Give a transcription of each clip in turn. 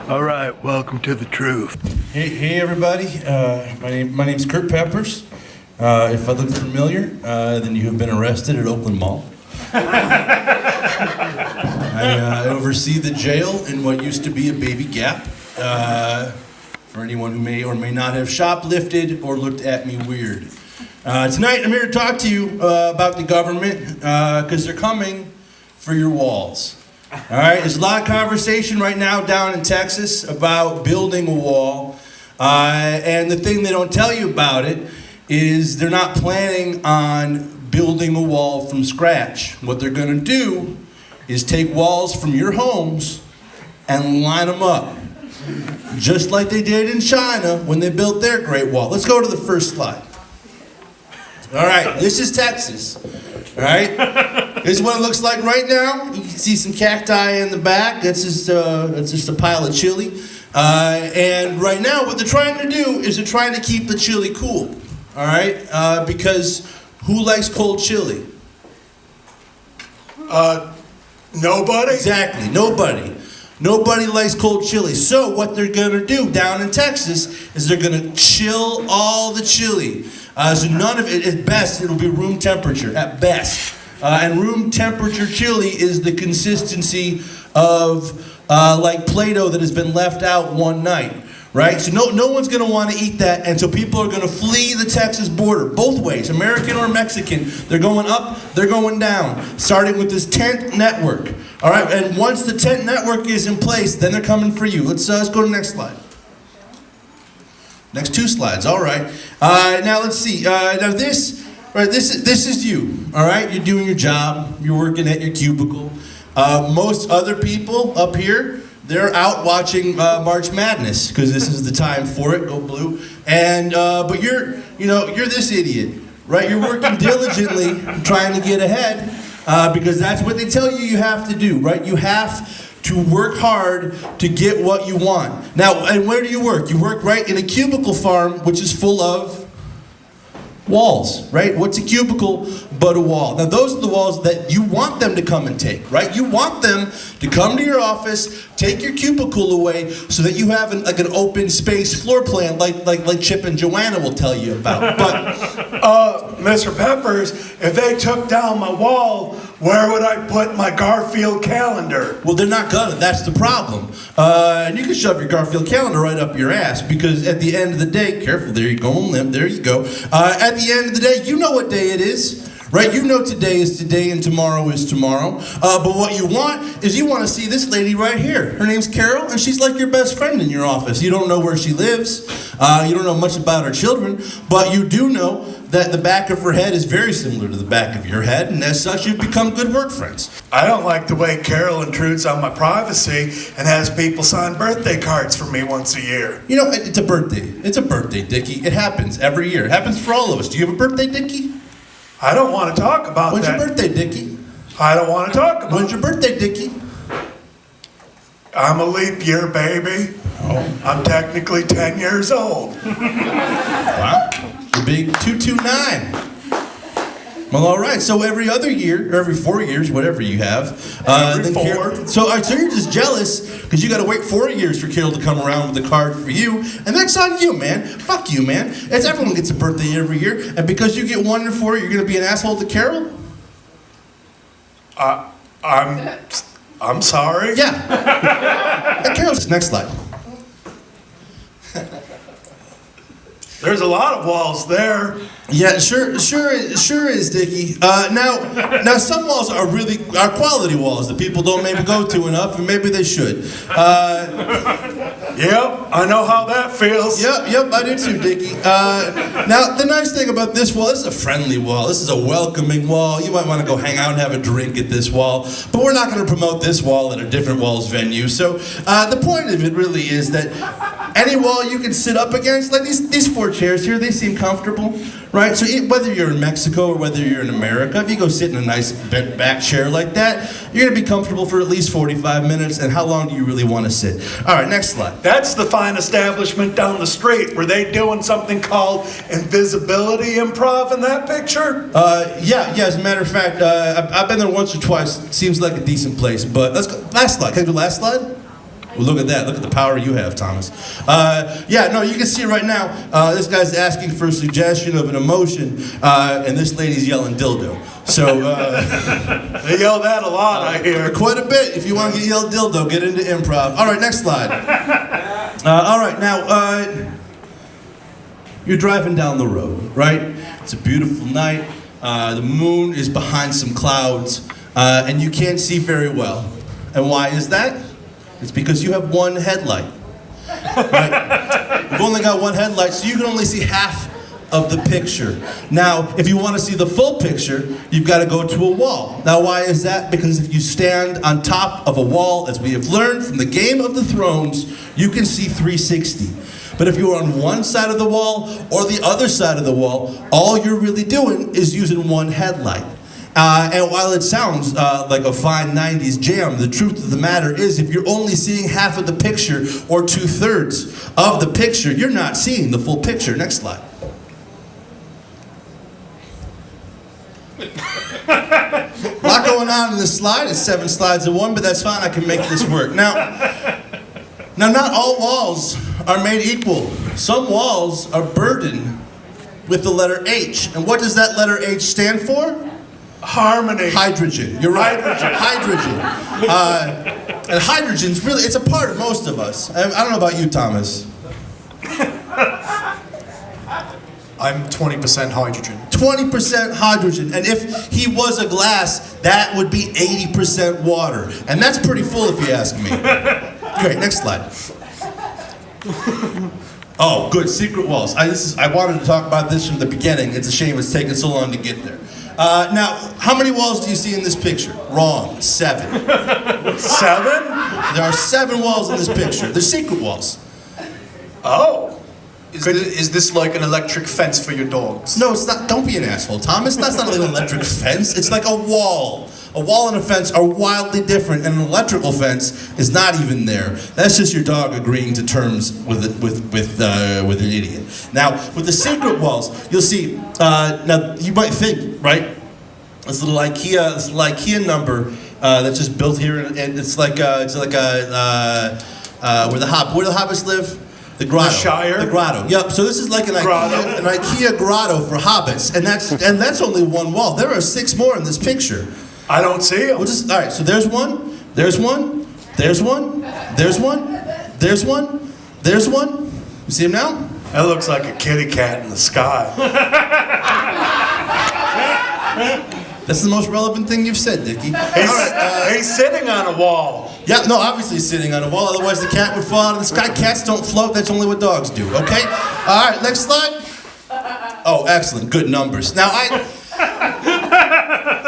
All right, welcome to the truth. Hey everybody. My name's Kurt Peppers. If I look familiar, then you have been arrested at Oakland Mall. I oversee the jail in what used to be a Baby Gap. For anyone who may or may not have shoplifted or looked at me weird. Tonight I'm here to talk to you about the government because they're coming for your walls. All right, there's a lot of conversation right now down in Texas about building a wall. And the thing they don't tell you about it is they're not planning on building a wall from scratch. What they're going to do is take walls from your homes and line them up. Just like they did in China when they built their Great Wall. Let's go to the first slide. All right, this is Texas. All right, this is what it looks like right now. You can see some cacti in the back. That's just a pile of chili. And right now, what they're trying to do is they're trying to keep the chili cool. All right, because who likes cold chili? Nobody? Exactly, nobody. Nobody likes cold chili. So what they're going to do down in Texas is they're going to chill all the chili. So none of it, at best, it'll be room temperature, at best. And room temperature chili is the consistency of like Play-Doh that has been left out one night. Right? So no one's going to want to eat that, and so people are going to flee the Texas border, both ways, American or Mexican. They're going up, they're going down, starting with this tent network. All right, and once the tent network is in place, then they're coming for you. Let's go to the next slide. Next two slides, all right. Now let's see, now this is you, all right? You're doing your job, you're working at your cubicle. Most other people up here, they're out watching March Madness because this is the time for it. Go Blue! And but you're this idiot, right? You're working diligently, trying to get ahead because that's what they tell you have to do, right? You have to work hard to get what you want. Now, and where do you work? You work right in a cubicle farm, which is full of walls, right? What's a cubicle but a wall? Now those are the walls that you want them to come and take, right? You want them to come to your office, take your cubicle away so that you have an open space floor plan like Chip and Joanna will tell you about. But Mr. Peppers, if they took down my wall, where would I put my Garfield calendar? well, they're not gonna, that's the problem. And you can shove your Garfield calendar right up your ass because at the end of the day, careful, there you go, limp, there you go. At the end of the day, you know what day it is. Right, you know today is today and tomorrow is tomorrow. But what you want is you want to see this lady right here. Her name's Carol, and she's like your best friend in your office. You don't know where she lives. You don't know much about her children, but you do know that the back of her head is very similar to the back of your head, and as such, you've become good work friends. I don't like the way Carol intrudes on my privacy and has people sign birthday cards for me once a year. You know, it's a birthday. It's a birthday, Dickie. It happens every year. It happens for all of us. Do you have a birthday, Dickie? I don't want to talk about When's that. your birthday, Dickie? I don't want to talk about When's your birthday, Dickie? I'm a leap year baby. Oh. I'm technically 10 years old. Wow. The big 229. Well, all right. So every other year, or every 4 years, whatever you have. Every then four. So you're just jealous because you got to wait 4 years for Carol to come around with a card for you, and that's on you, man. Fuck you, man. It's everyone gets a birthday every year, and because you get 1 in 4, you're gonna be an asshole to Carol. I'm sorry. Yeah. And Carol's next slide. There's a lot of walls there. Yeah, sure is, Dickie. Now some walls are quality walls that people don't maybe go to enough, and maybe they should. Yep, I know how that feels. Yep, I do too, Dickie. Now, the nice thing about this wall, this is a friendly wall. This is a welcoming wall. You might want to go hang out and have a drink at this wall, but we're not going to promote this wall at a different walls venue. So the point of it really is that any wall you can sit up against, like these 4 chairs here, they seem comfortable, right? So whether you're in Mexico or whether you're in America, if you go sit in a nice bent back chair like that, you're going to be comfortable for at least 45 minutes, and how long do you really want to sit? All right, next slide. That's the fine establishment down the street. Were they doing something called invisibility improv in that picture? Yeah, as a matter of fact, I've been there once or twice. It seems like a decent place, but let's go. Last slide. Can I do last slide? Well, look at that. Look at the power you have, Thomas. Yeah, no, you can see right now, this guy's asking for a suggestion of an emotion, and this lady's yelling dildo. So, They yell that a lot, I hear. quite a bit. If you want to get yelled dildo, get into improv. All right, next slide. All right, now, you're driving down the road, right? It's a beautiful night. The moon is behind some clouds, and you can't see very well. And why is that? It's because you have one headlight. Right? You've only got one headlight, so you can only see half of the picture. Now, if you want to see the full picture, you've got to go to a wall. Now, why is that? Because if you stand on top of a wall, as we have learned from the Game of the Thrones, you can see 360. But if you're on one side of the wall or the other side of the wall, all you're really doing is using one headlight. And while it sounds like a fine 90s jam, the truth of the matter is if you're only seeing half of the picture or 2/3 of the picture, you're not seeing the full picture. Next slide. A lot going on in this slide. It's 7 slides in one, but that's fine. I can make this work. Now, not all walls are made equal. Some walls are burdened with the letter H. And what does that letter H stand for? Harmony. Hydrogen. You're right. Hydrogen. And hydrogen's really, it's a part of most of us. I don't know about you, Thomas. I'm 20% hydrogen. 20% hydrogen. And if he was a glass, that would be 80% water. And that's pretty full if you ask me. Great, next slide. Oh, good, secret walls. I wanted to talk about this from the beginning. It's a shame it's taken so long to get there. Now, how many walls do you see in this picture? Wrong, 7. 7? There are 7 walls in this picture. They're secret walls. Oh. Is this like an electric fence for your dogs? No, it's not. Don't be an asshole, Thomas. That's not like an electric fence. It's like a wall. A wall and a fence are wildly different, and an electrical fence is not even there. That's just your dog agreeing to terms with an idiot. Now, with the secret walls, you'll see. Now, you might think, right? This little IKEA number that's just built here, and it's like where the hobbits live. The grotto. The Shire? The grotto. Yep. So this is like an IKEA grotto for hobbits, and that's only one wall. There are 6 more in this picture. I don't see them. All right. So there's one. There's one. There's one. There's one. There's one. There's one. You see him now? That looks like a kitty cat in the sky. That's the most relevant thing you've said, Dickie. He's sitting on a wall. Yeah, no, obviously he's sitting on a wall, otherwise the cat would fall out of the sky. Cats don't float, that's only what dogs do, okay? All right, next slide. Oh, excellent, good numbers. Now,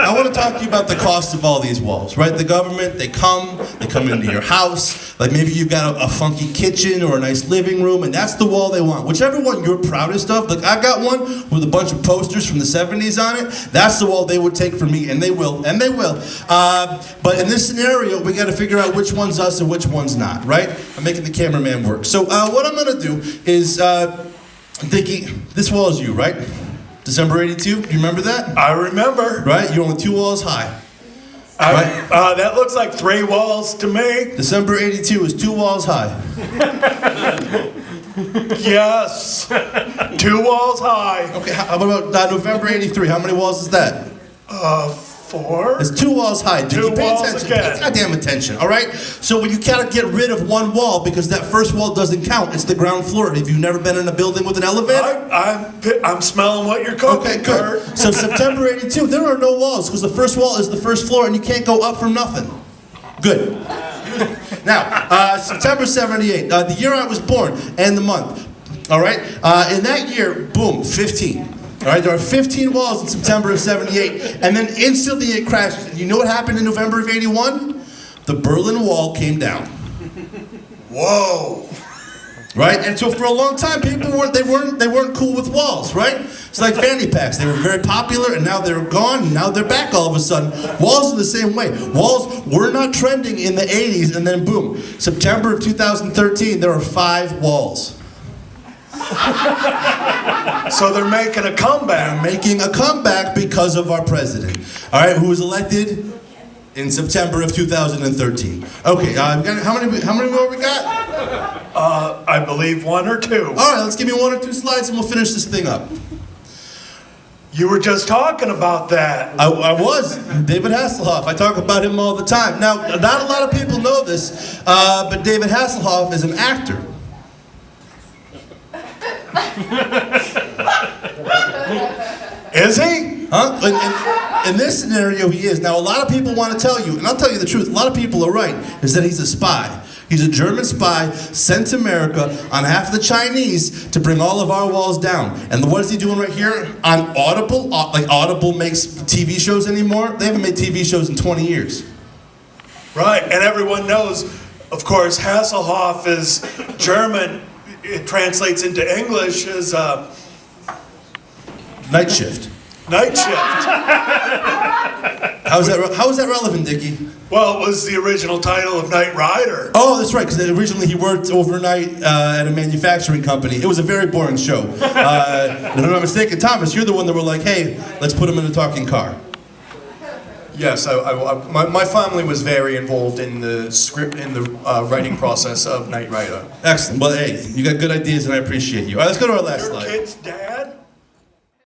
I want to talk to you about the cost of all these walls, right? The government, they come into your house, like maybe you've got a funky kitchen or a nice living room, and that's the wall they want. Whichever one you're proudest of, like I've got one with a bunch of posters from the 70s on it, that's the wall they would take from me, and they will. But in this scenario, we got to figure out which one's us and which one's not, right? I'm making the cameraman work. So what I'm going to do is, Dickie, this wall is you, right? December 82, do you remember that? I remember. Right, you're only 2 walls high. Right? That looks like 3 walls to me. December 82 is 2 walls high. Yes. 2 walls high. Okay, how about November 83? How many walls is that? 4. It's 2 walls high. Did 2 you pay walls attention? again. Pay goddamn attention, all right? So when you gotta get rid of one wall because that first wall doesn't count, it's the ground floor. Have you never been in a building with an elevator? I'm smelling what you're cooking, Okay, good. Kurt. So September 82, there are no walls because the first wall is the first floor and you can't go up from nothing. Good. Now, September 78, the year I was born and the month. All right? In that year, boom, 15. All right, there are 15 walls in September of 78, and then instantly it crashes. And you know what happened in November of 81? The Berlin Wall came down. Whoa. Right? And so for a long time, people weren't cool with walls, right? It's like fanny packs. They were very popular, and now they're gone, and now they're back all of a sudden. Walls are the same way. Walls were not trending in the 80s, and then boom, September of 2013, there are 5 walls. So they're making a comeback. They're making a comeback because of our president. All right, who was elected in September of 2013. Okay, how many more we got? I believe one or two. All right, let's give me one or two slides and we'll finish this thing up. You were just talking about that. I was. David Hasselhoff. I talk about him all the time. Now, not a lot of people know this, but David Hasselhoff is an actor. Is he? Huh? In this scenario, he is. Now, a lot of people want to tell you, and I'll tell you the truth, a lot of people are right, is that he's a spy. He's a German spy sent to America on behalf of the Chinese to bring all of our walls down. And what is he doing right here on Audible? Like Audible makes TV shows anymore? They haven't made TV shows in 20 years. Right, and everyone knows, of course, Hasselhoff is German. It translates into English as Night Shift. night shift. How is that relevant, Dickie? Well, it was the original title of Knight Rider. Oh, that's right, because originally he worked overnight at a manufacturing company. It was a very boring show. If I'm not mistaken, Thomas, you're the one that were like, hey, let's put him in a talking car. Yes, my family was very involved in the script, in the writing process of Knight Rider. Excellent. Well, hey, you got good ideas and I appreciate you. All right, let's go to our last Your slide. kid's dad.